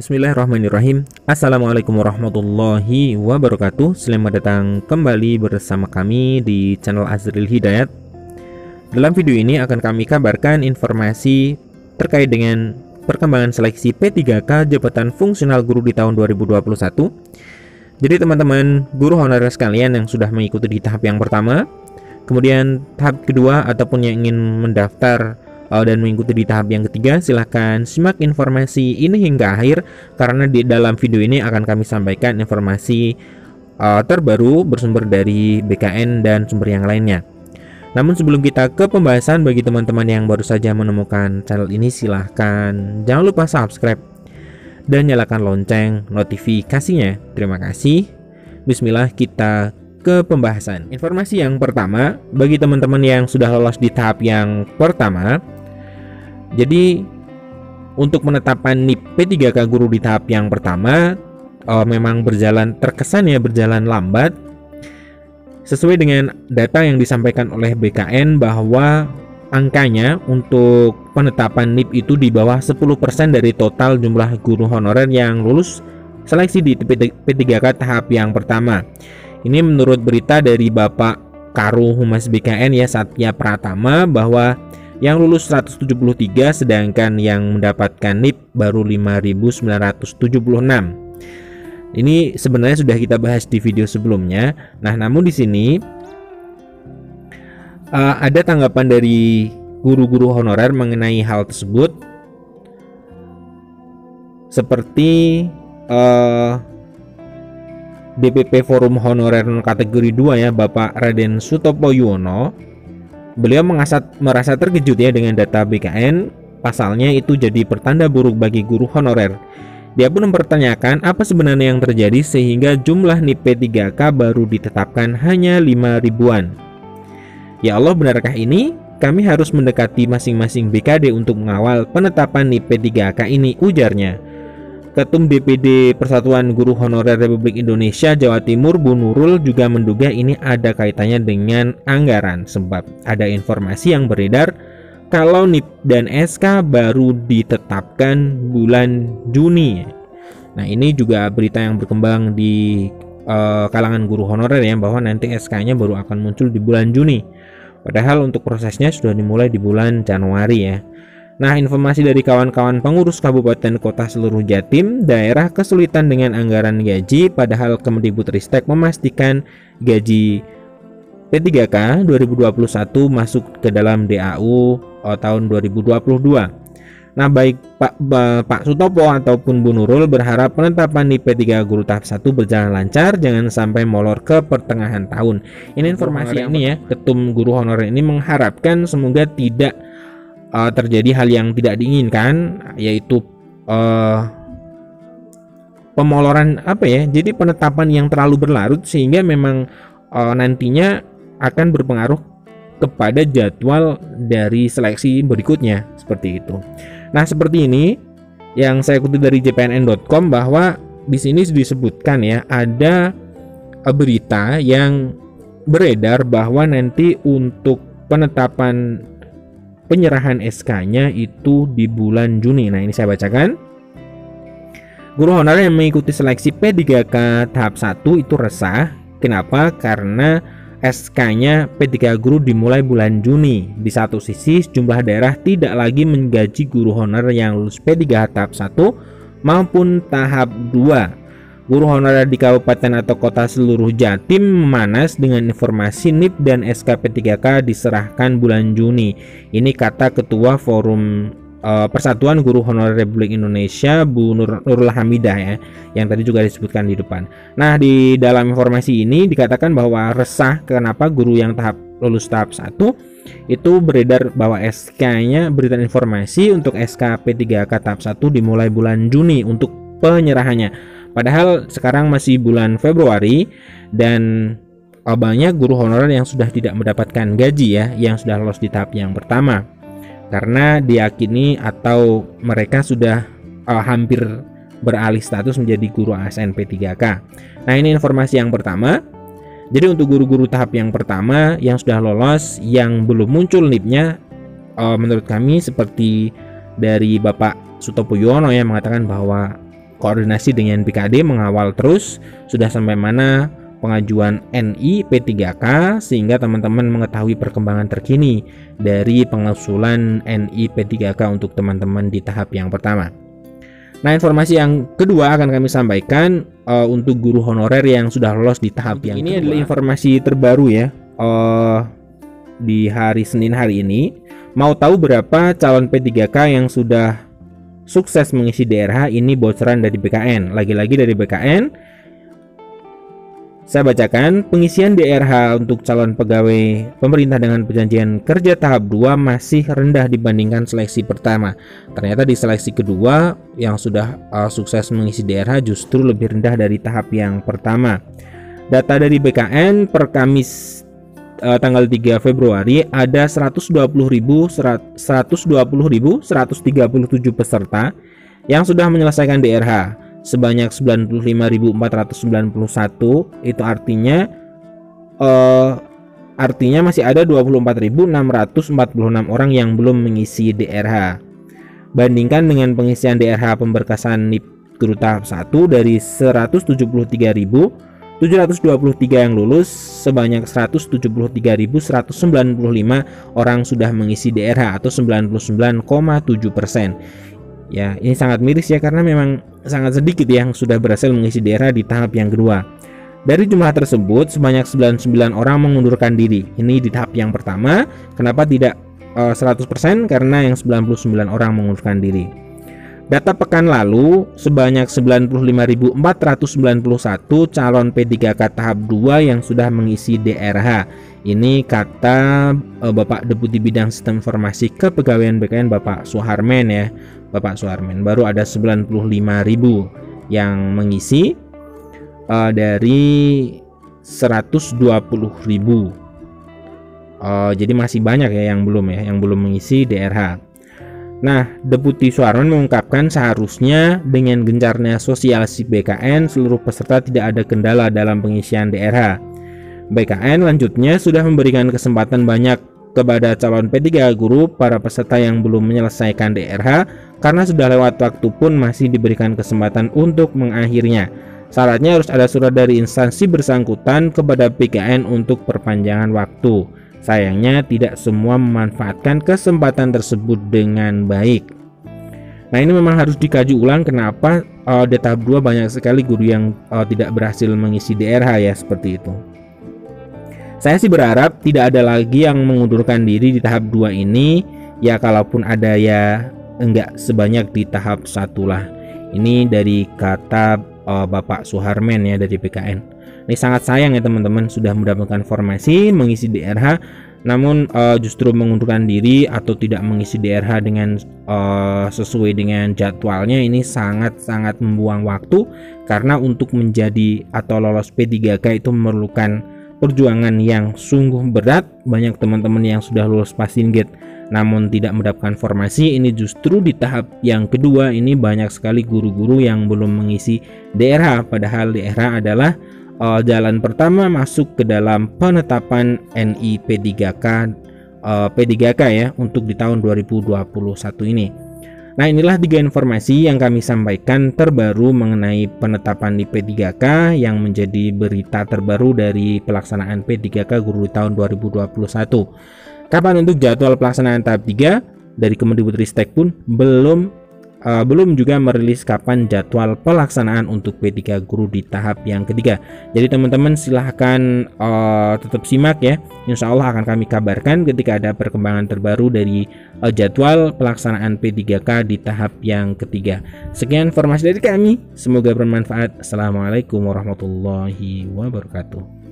Bismillahirrahmanirrahim. Assalamualaikum warahmatullahi wabarakatuh. Selamat datang kembali bersama kami di channel Azril Hidayat. Dalam video ini akan kami kabarkan informasi terkait dengan perkembangan seleksi P3K jabatan fungsional guru di tahun 2021. Jadi teman-teman guru honorer sekalian yang sudah mengikuti di tahap yang pertama, kemudian tahap kedua ataupun yang ingin mendaftar dan mengikuti di tahap yang ketiga, silahkan simak informasi ini hingga akhir karena di dalam video ini akan kami sampaikan informasi terbaru bersumber dari BKN dan sumber yang lainnya. Namun sebelum kita ke pembahasan, bagi teman-teman yang baru saja menemukan channel ini, silahkan jangan lupa subscribe dan nyalakan lonceng notifikasinya. Terima kasih. Bismillah, kita ke pembahasan. Informasi yang pertama, bagi teman-teman yang sudah lolos di tahap yang pertama, jadi untuk penetapan NIP P3K guru di tahap yang pertama memang berjalan lambat. Sesuai dengan data yang disampaikan oleh BKN bahwa angkanya untuk penetapan NIP itu di bawah 10% dari total jumlah guru honorer yang lulus seleksi di P3K tahap yang pertama. Ini menurut berita dari Bapak Karu Humas BKN ya, Satya Pratama, bahwa yang lulus 173 sedangkan yang mendapatkan NIP baru 5.976. Ini sebenarnya sudah kita bahas di video sebelumnya. Nah, namun di sini ada tanggapan dari guru-guru honorer mengenai hal tersebut. Seperti DPP Forum Honorer kategori 2 ya, Bapak Raden Sutopo Yuwono. Beliau merasa terkejut ya dengan data BKN, pasalnya itu jadi pertanda buruk bagi guru honorer. Dia pun mempertanyakan apa sebenarnya yang terjadi sehingga jumlah NIP P3K baru ditetapkan hanya 5 ribuan. Ya Allah, benarkah ini? Kami harus mendekati masing-masing BKD untuk mengawal penetapan NIP P3K ini, ujarnya. Ketum DPD Persatuan Guru Honorer Republik Indonesia Jawa Timur, Bu Nurul, juga menduga ini ada kaitannya dengan anggaran, sebab ada informasi yang beredar kalau NIP dan SK baru ditetapkan bulan Juni. Nah, ini juga berita yang berkembang di kalangan guru honorer ya, bahwa nanti SK-nya baru akan muncul di bulan Juni. Padahal untuk prosesnya sudah dimulai di bulan Januari ya. Nah, informasi dari kawan-kawan pengurus kabupaten kota seluruh Jatim, daerah kesulitan dengan anggaran gaji, padahal Kemdikbudristek memastikan gaji P3K 2021 masuk ke dalam DAU tahun 2022. Nah, baik Pak Sutopo ataupun Bu Nurul berharap penetapan di P3 guru tahap 1 berjalan lancar, jangan sampai molor ke pertengahan tahun. Ini informasi ini ya, Ketum Guru Honorer ini mengharapkan semoga tidak terjadi hal yang tidak diinginkan, yaitu pemoloran jadi penetapan yang terlalu berlarut sehingga memang nantinya akan berpengaruh kepada jadwal dari seleksi berikutnya, seperti itu. Nah, seperti ini yang saya kutip dari jpnn.com, bahwa di sini disebutkan ya, ada berita yang beredar bahwa nanti untuk penetapan penyerahan SK-nya itu di bulan Juni. Nah, ini saya bacakan. Guru honorer yang mengikuti seleksi P3K tahap 1 itu resah. Kenapa? Karena SK-nya P3 guru dimulai bulan Juni. Di satu sisi, sejumlah daerah tidak lagi menggaji guru honorer yang lulus P3 tahap 1 maupun tahap 2. Guru honorer di kabupaten atau kota seluruh Jatim memanas dengan informasi NIP dan SK P3K diserahkan bulan Juni. Ini kata Ketua Forum Persatuan Guru Honorer Republik Indonesia, Bu Nurul Hamidah ya, yang tadi juga disebutkan di depan. Nah, di dalam informasi ini dikatakan bahwa resah kenapa guru yang lulus tahap 1 itu beredar bahwa SK-nya berita informasi untuk SK P3K tahap 1 dimulai bulan Juni untuk penyerahannya. Padahal sekarang masih bulan Februari dan banyak guru honorer yang sudah tidak mendapatkan gaji ya, yang sudah lolos di tahap yang pertama, karena diyakini atau mereka sudah hampir beralih status menjadi guru ASN P3K. Nah, ini informasi yang pertama. Jadi untuk guru-guru tahap yang pertama yang sudah lolos, yang belum muncul NIP-nya, menurut kami seperti dari Bapak Sutopo Yuwono yang mengatakan bahwa koordinasi dengan BKD, mengawal terus sudah sampai mana pengajuan NI P3K sehingga teman-teman mengetahui perkembangan terkini dari pengusulan NI P3K untuk teman-teman di tahap yang pertama. Nah, informasi yang kedua akan kami sampaikan untuk guru honorer yang sudah lolos di tahap yang ini kedua. Adalah informasi terbaru ya, di hari Senin hari ini. Mau tahu berapa calon P3K yang sudah sukses mengisi DRH? Ini bocoran dari BKN. Lagi-lagi dari BKN. Saya bacakan, pengisian DRH untuk calon pegawai pemerintah dengan perjanjian kerja tahap 2 masih rendah dibandingkan seleksi pertama. Ternyata di seleksi kedua yang sudah sukses mengisi DRH justru lebih rendah dari tahap yang pertama. Data dari BKN per Kamis tanggal 3 Februari ada 120.137 peserta yang sudah menyelesaikan DRH. Sebanyak 95.491, itu artinya masih ada 24.646 orang yang belum mengisi DRH. Bandingkan dengan pengisian DRH pemberkasan NIP guru tahap 1 dari 173.723 yang lulus, sebanyak 173.195 orang sudah mengisi DRH atau 99,7%. Ya, ini sangat miris ya, karena memang sangat sedikit yang sudah berhasil mengisi DRH di tahap yang kedua. Dari jumlah tersebut, sebanyak 99 orang mengundurkan diri. Ini di tahap yang pertama. Kenapa tidak 100%? Karena yang 99 orang mengundurkan diri. Data pekan lalu, sebanyak 95.491 calon P3K tahap 2 yang sudah mengisi DRH. Ini kata Bapak Deputi Bidang Sistem Informasi Kepegawaian BKN Bapak Suharmen ya. Bapak Suharmen, baru ada 95.000 yang mengisi dari 120.000. Jadi masih banyak ya yang belum mengisi DRH. Nah, Deputi Suharmen mengungkapkan seharusnya dengan gencarnya sosialisasi BKN seluruh peserta tidak ada kendala dalam pengisian DRH. BKN lanjutnya sudah memberikan kesempatan banyak kepada calon P3 guru para peserta yang belum menyelesaikan DRH karena sudah lewat waktu pun masih diberikan kesempatan untuk mengakhirinya. Syaratnya harus ada surat dari instansi bersangkutan kepada BKN untuk perpanjangan waktu. Sayangnya tidak semua memanfaatkan kesempatan tersebut dengan baik. Nah, ini memang harus dikaji ulang kenapa di tahap 2 banyak sekali guru yang tidak berhasil mengisi DRH ya, seperti itu. Saya sih berharap tidak ada lagi yang mengundurkan diri di tahap 2 ini. Ya kalaupun ada ya enggak sebanyak di tahap 1 lah. Ini dari kata Bapak Suharmen ya dari BKN. Ini sangat sayang ya teman-teman, sudah mendapatkan formasi mengisi DRH namun justru mengundurkan diri atau tidak mengisi DRH dengan sesuai dengan jadwalnya. Ini sangat-sangat membuang waktu, karena untuk menjadi atau lolos P3K itu memerlukan perjuangan yang sungguh berat. Banyak teman-teman yang sudah lulus passing grade namun tidak mendapatkan formasi. Ini justru di tahap yang kedua ini banyak sekali guru-guru yang belum mengisi DRH, padahal DRH adalah jalan pertama masuk ke dalam penetapan NI P3K ya untuk di tahun 2021 ini. Nah, inilah 3 informasi yang kami sampaikan terbaru mengenai penetapan di P3K yang menjadi berita terbaru dari pelaksanaan P3K guru di tahun 2021. Kapan untuk jadwal pelaksanaan tahap 3 dari Kemendikbudristek pun belum juga merilis kapan jadwal pelaksanaan untuk P3 guru di tahap yang ketiga. Jadi teman-teman silahkan tetap simak ya. Insya Allah akan kami kabarkan ketika ada perkembangan terbaru dari jadwal pelaksanaan P3K di tahap yang ketiga. Sekian informasi dari kami, semoga bermanfaat. Assalamualaikum warahmatullahi wabarakatuh.